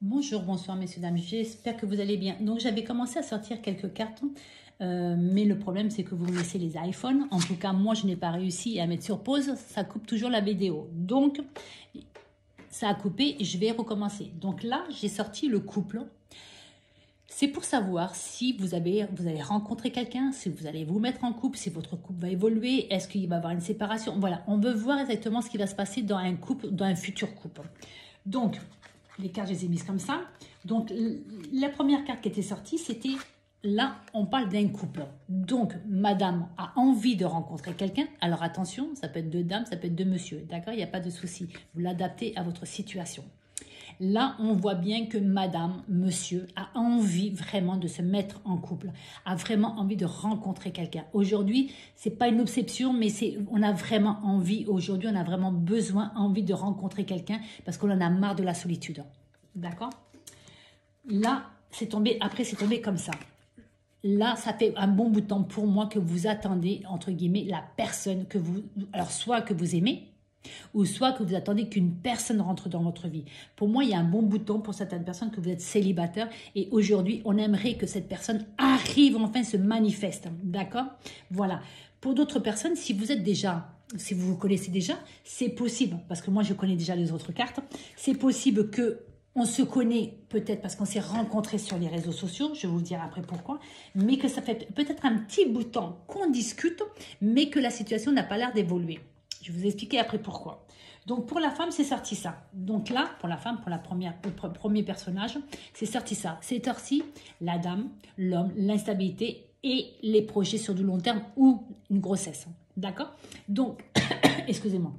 Bonjour, bonsoir messieurs, dames, j'espère que vous allez bien. Donc j'avais commencé à sortir quelques cartes, mais le problème c'est que vous laissez les iPhones. En tout cas, moi je n'ai pas réussi à mettre sur pause, ça coupe toujours la vidéo. Donc ça a coupé, je vais recommencer. Donc là, j'ai sorti le couple. C'est pour savoir si vous allez rencontrer quelqu'un, si vous allez vous mettre en couple, si votre couple va évoluer, est-ce qu'il va y avoir une séparation. Voilà, on veut voir exactement ce qui va se passer dans un couple, dans un futur couple. Donc, les cartes, je les ai mises comme ça. Donc, la première carte qui était sortie, c'était, là, on parle d'un couple. Donc, madame a envie de rencontrer quelqu'un. Alors, attention, ça peut être deux dames, ça peut être deux messieurs. D'accord, il n'y a pas de souci. Vous l'adaptez à votre situation. Là, on voit bien que madame, monsieur a envie vraiment de se mettre en couple, a vraiment envie de rencontrer quelqu'un. Aujourd'hui, c'est pas une obsession, mais on a vraiment envie, aujourd'hui, on a vraiment besoin, envie de rencontrer quelqu'un parce qu'on en a marre de la solitude. D'accord? Là, c'est tombé, après c'est tombé comme ça. Là, ça fait un bon bout de temps pour moi que vous attendez, entre guillemets, la personne que vous, alors soit que vous aimez, ou soit que vous attendez qu'une personne rentre dans votre vie. Pour moi, il y a un bon bout de temps pour certaines personnes que vous êtes célibataire et aujourd'hui, on aimerait que cette personne arrive enfin, se manifeste. D'accord? Voilà. Pour d'autres personnes, si vous êtes déjà, si vous vous connaissez déjà, c'est possible, parce que moi, je connais déjà les autres cartes, c'est possible que on se connaît peut-être parce qu'on s'est rencontrés sur les réseaux sociaux, je vais vous dire après pourquoi, mais que ça fait peut-être un petit bout de temps qu'on discute, mais que la situation n'a pas l'air d'évoluer. Je vais vous expliquer après pourquoi. Donc, pour la femme, c'est sorti ça. Donc là, pour la femme, pour le premier personnage, c'est sorti ça. C'est sorti la dame, l'homme, l'instabilité et les projets sur du long terme ou une grossesse. D'accord? Donc, excusez-moi.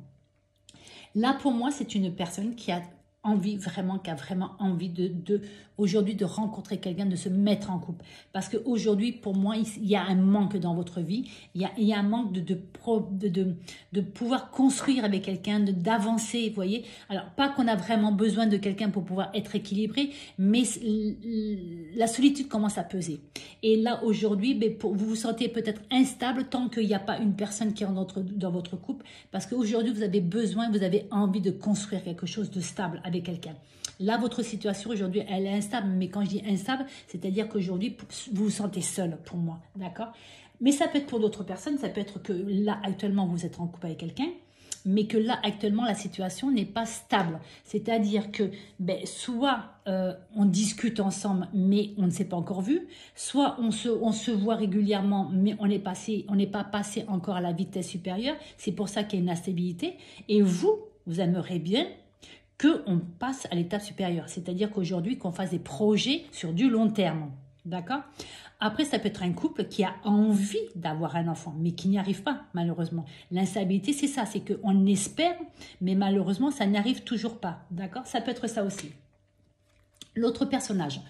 Là, pour moi, c'est une personne qui a envie vraiment, qui a vraiment envie aujourd'hui de rencontrer quelqu'un, de se mettre en couple. Parce qu'aujourd'hui, pour moi, il y a un manque dans votre vie. Il y a un manque de pouvoir construire avec quelqu'un, d'avancer, vous voyez. Alors, pas qu'on a vraiment besoin de quelqu'un pour pouvoir être équilibré, mais la solitude commence à peser. Et là, aujourd'hui, vous vous sentez peut-être instable tant qu'il n'y a pas une personne qui rentre dans votre couple. Parce qu'aujourd'hui, vous avez besoin, vous avez envie de construire quelque chose de stable avec quelqu'un. Là, votre situation aujourd'hui, elle est instable. Mais quand je dis instable, c'est-à-dire qu'aujourd'hui, vous vous sentez seul pour moi. D'accord? Mais ça peut être pour d'autres personnes. Ça peut être que là, actuellement, vous êtes en couple avec quelqu'un, mais que là, actuellement, la situation n'est pas stable. C'est-à-dire que soit on discute ensemble, mais on ne s'est pas encore vu, soit on se voit régulièrement, mais on n'est pas passé encore à la vitesse supérieure. C'est pour ça qu'il y a une instabilité. Et vous aimeriez bien qu'on passe à l'étape supérieure. C'est-à-dire qu'aujourd'hui, qu'on fasse des projets sur du long terme. D'accord? Après, ça peut être un couple qui a envie d'avoir un enfant, mais qui n'y arrive pas, malheureusement. L'instabilité, c'est ça, c'est qu'on espère, mais malheureusement, ça n'arrive toujours pas. D'accord? Ça peut être ça aussi. L'autre personnage.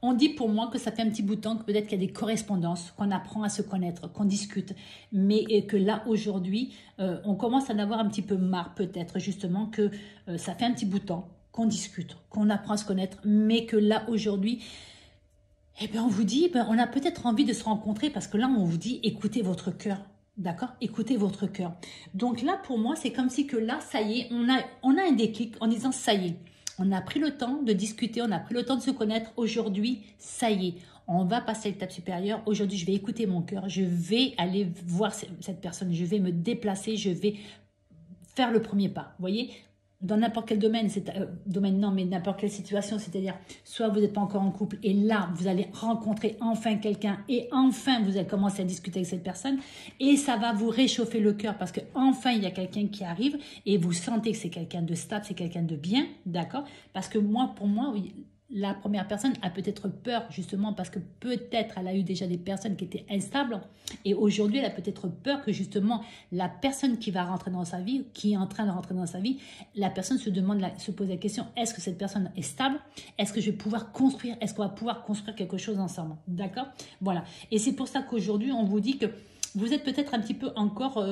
On dit pour moi que ça fait un petit bout de temps que peut-être qu'il y a des correspondances, qu'on apprend à se connaître, qu'on discute, mais que là, aujourd'hui, on commence à en avoir un petit peu marre, peut-être, justement, que ça fait un petit bout de temps qu'on discute, qu'on apprend à se connaître, mais que là, aujourd'hui, eh bien, on vous dit, on a peut-être envie de se rencontrer parce que là, on vous dit, écoutez votre cœur. D'accord? Écoutez votre cœur. Donc là, pour moi, c'est comme si que là, ça y est, on a un déclic en disant, ça y est. On a pris le temps de discuter, on a pris le temps de se connaître. Aujourd'hui, ça y est, on va passer à l'étape supérieure. Aujourd'hui, je vais écouter mon cœur. Je vais aller voir cette personne. Je vais me déplacer. Je vais faire le premier pas. Vous voyez? Dans n'importe quel domaine, mais n'importe quelle situation, c'est-à-dire soit vous n'êtes pas encore en couple et là, vous allez rencontrer enfin quelqu'un et enfin, vous allez commencer à discuter avec cette personne et ça va vous réchauffer le cœur parce que enfin il y a quelqu'un qui arrive et vous sentez que c'est quelqu'un de stable, c'est quelqu'un de bien, d'accord? Parce que pour moi, oui, la première personne a peut-être peur justement parce que peut-être elle a eu déjà des personnes qui étaient instables et aujourd'hui elle a peut-être peur que justement la personne qui va rentrer dans sa vie, qui est en train de rentrer dans sa vie, la personne se pose la question, est-ce que cette personne est stable? Est-ce que je vais pouvoir construire? Est-ce qu'on va pouvoir construire quelque chose ensemble? D'accord? Voilà. Et c'est pour ça qu'aujourd'hui on vous dit que vous êtes peut-être un petit peu encore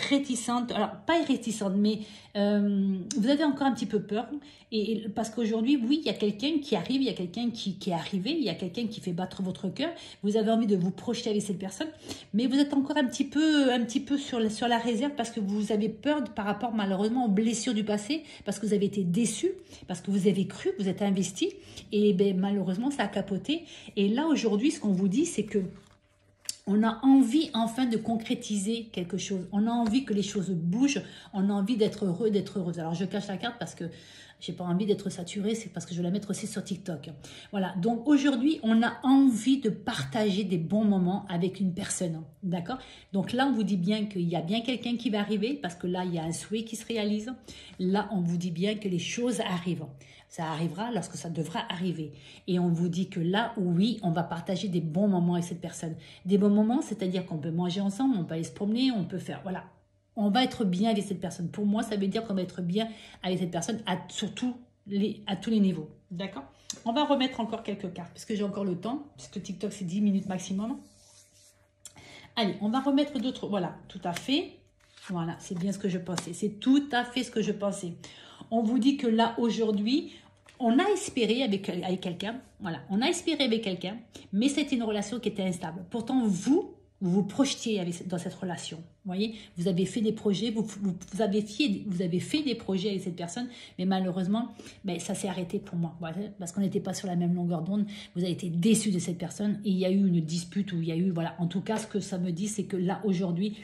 réticente, alors pas réticente, mais vous avez encore un petit peu peur, et parce qu'aujourd'hui, oui, il y a quelqu'un qui arrive, il y a quelqu'un qui est arrivé, il y a quelqu'un qui fait battre votre cœur, vous avez envie de vous projeter avec cette personne, mais vous êtes encore un petit peu sur la réserve parce que vous avez peur par rapport malheureusement aux blessures du passé, parce que vous avez été déçu, parce que vous avez cru, vous êtes investi, et ben, malheureusement ça a capoté. Et là aujourd'hui, ce qu'on vous dit, c'est que on a envie enfin de concrétiser quelque chose. On a envie que les choses bougent. On a envie d'être heureux, d'être heureuse. Alors, je cache la carte parce que j'ai pas envie d'être saturée. C'est parce que je vais la mettre aussi sur TikTok. Voilà. Donc, aujourd'hui, on a envie de partager des bons moments avec une personne. D'accord? Donc là, on vous dit bien qu'il y a bien quelqu'un qui va arriver parce que là, il y a un souhait qui se réalise. Là, on vous dit bien que les choses arrivent. Ça arrivera lorsque ça devra arriver. Et on vous dit que là, oui, on va partager des bons moments avec cette personne. Des bons moments, c'est-à-dire qu'on peut manger ensemble, on peut aller se promener, on peut faire... Voilà. On va être bien avec cette personne. Pour moi, ça veut dire qu'on va être bien avec cette personne à tous les niveaux. D'accord? On va remettre encore quelques cartes, parce que j'ai encore le temps, puisque TikTok, c'est 10 minutes maximum. Allez, on va remettre d'autres... Voilà, tout à fait. Voilà, c'est bien ce que je pensais. C'est tout à fait ce que je pensais. On vous dit que là, aujourd'hui, on a espéré avec quelqu'un. Voilà, on a espéré avec quelqu'un, mais c'était une relation qui était instable. Pourtant, vous vous projetiez dans cette relation. Vous voyez, vous avez fait des projets, vous avez fait des projets avec cette personne, mais malheureusement, ben, ça s'est arrêté pour moi. Voilà, parce qu'on n'était pas sur la même longueur d'onde. Vous avez été déçu de cette personne et il y a eu une dispute où il y a eu... Voilà, en tout cas, ce que ça me dit, c'est que là, aujourd'hui...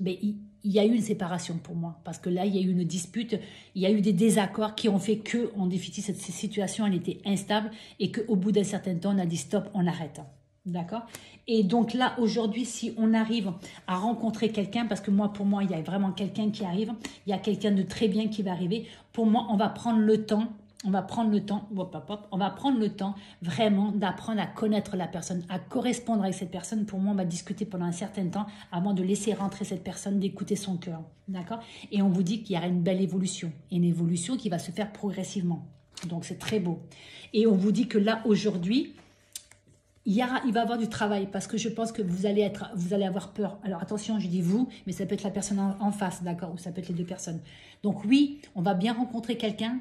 Ben, il y a eu une séparation pour moi, parce que là, il y a eu une dispute, il y a eu des désaccords qui ont fait que, en définitive, cette situation, elle était instable et qu'au bout d'un certain temps, on a dit stop, on arrête. D'accord? Et donc là, aujourd'hui, si on arrive à rencontrer quelqu'un, parce que moi, pour moi, il y a vraiment quelqu'un qui arrive, il y a quelqu'un de très bien qui va arriver, pour moi, on va prendre le temps. On va prendre le temps vraiment d'apprendre à connaître la personne, à correspondre avec cette personne. Pour moi, on va discuter pendant un certain temps avant de laisser rentrer cette personne, d'écouter son cœur. D'accord? Et on vous dit qu'il y aura une belle évolution. Et une évolution qui va se faire progressivement. Donc, c'est très beau. Et on vous dit que là, aujourd'hui... il va y avoir du travail parce que je pense que vous allez avoir peur. Alors attention, je dis vous, mais ça peut être la personne en face, d'accord, ou ça peut être les deux personnes. Donc oui, on va bien rencontrer quelqu'un,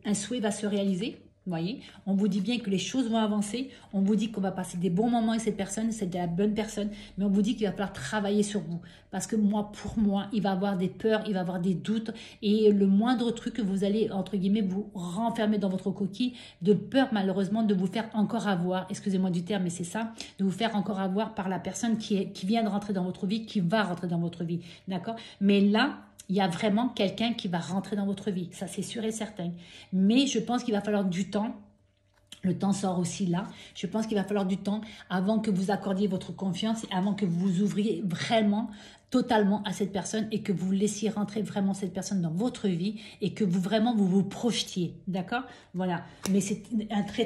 un souhait va se réaliser. Vous voyez, on vous dit bien que les choses vont avancer, on vous dit qu'on va passer des bons moments avec cette personne, c'est de la bonne personne, mais on vous dit qu'il va falloir travailler sur vous. Parce que pour moi, il va avoir des peurs, il va avoir des doutes, et le moindre truc que vous allez, entre guillemets, vous renfermer dans votre coquille, de peur malheureusement de vous faire encore avoir, excusez-moi du terme, mais c'est ça, de vous faire encore avoir par la personne qui vient de rentrer dans votre vie, qui va rentrer dans votre vie, d'accord? Mais là, il y a vraiment quelqu'un qui va rentrer dans votre vie. Ça, c'est sûr et certain. Mais je pense qu'il va falloir du temps. Le temps sort aussi là. Je pense qu'il va falloir du temps avant que vous accordiez votre confiance et avant que vous vous ouvriez vraiment, totalement à cette personne et que vous laissiez rentrer vraiment cette personne dans votre vie et que vous vous projetiez. D'accord? Voilà. Mais c'est un très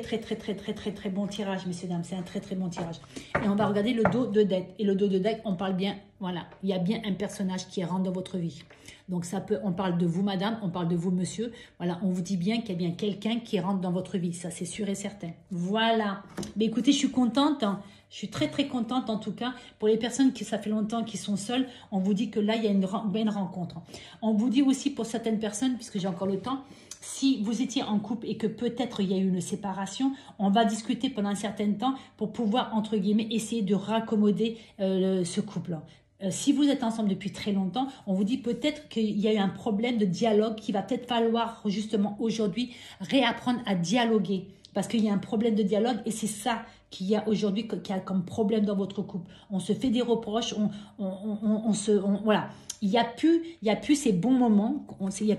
bon tirage, messieurs, dames. C'est un très bon tirage. Et on va regarder le dos de deck. Et le dos de deck, on parle bien, voilà, il y a bien un personnage qui rentre dans votre vie. Donc on parle de vous, madame, on parle de vous, monsieur. Voilà, on vous dit bien qu'il y a bien quelqu'un qui rentre dans votre vie. Ça, c'est sûr et certain. Voilà. Mais écoutez, je suis contente. Hein. Je suis très contente en tout cas. Pour les personnes qui ça fait longtemps qui sont seules, on vous dit que là, il y a une belle rencontre. On vous dit aussi pour certaines personnes, puisque j'ai encore le temps, si vous étiez en couple et que peut-être il y a eu une séparation, on va discuter pendant un certain temps pour pouvoir, entre guillemets, essayer de raccommoder ce couple. Si vous êtes ensemble depuis très longtemps, on vous dit peut-être qu'il y a eu un problème de dialogue qu'il va peut-être falloir justement aujourd'hui réapprendre à dialoguer. Parce qu'il y a un problème de dialogue et c'est ça qu'il y a aujourd'hui, qu'il y a comme problème dans votre couple. On se fait des reproches, voilà. Il n'y a plus ces bons moments, on fait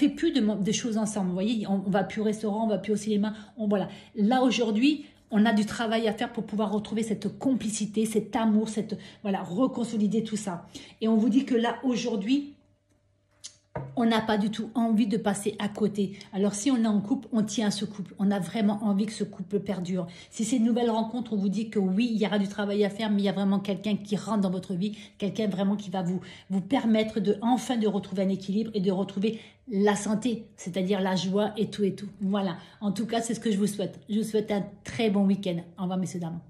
plus de choses ensemble, vous voyez, on va plus au restaurant, on va plus au cinéma, voilà. Là aujourd'hui, on a du travail à faire pour pouvoir retrouver cette complicité, cet amour, voilà, reconsolider tout ça. Et on vous dit que là aujourd'hui, on n'a pas du tout envie de passer à côté. Alors, si on est en couple, on tient à ce couple. On a vraiment envie que ce couple perdure. Si c'est une nouvelle rencontre, on vous dit que oui, il y aura du travail à faire, mais il y a vraiment quelqu'un qui rentre dans votre vie, quelqu'un vraiment qui va vous permettre enfin de retrouver un équilibre et de retrouver la santé, c'est-à-dire la joie et tout et tout. Voilà. En tout cas, c'est ce que je vous souhaite. Je vous souhaite un très bon week-end. Au revoir, messieurs, dames.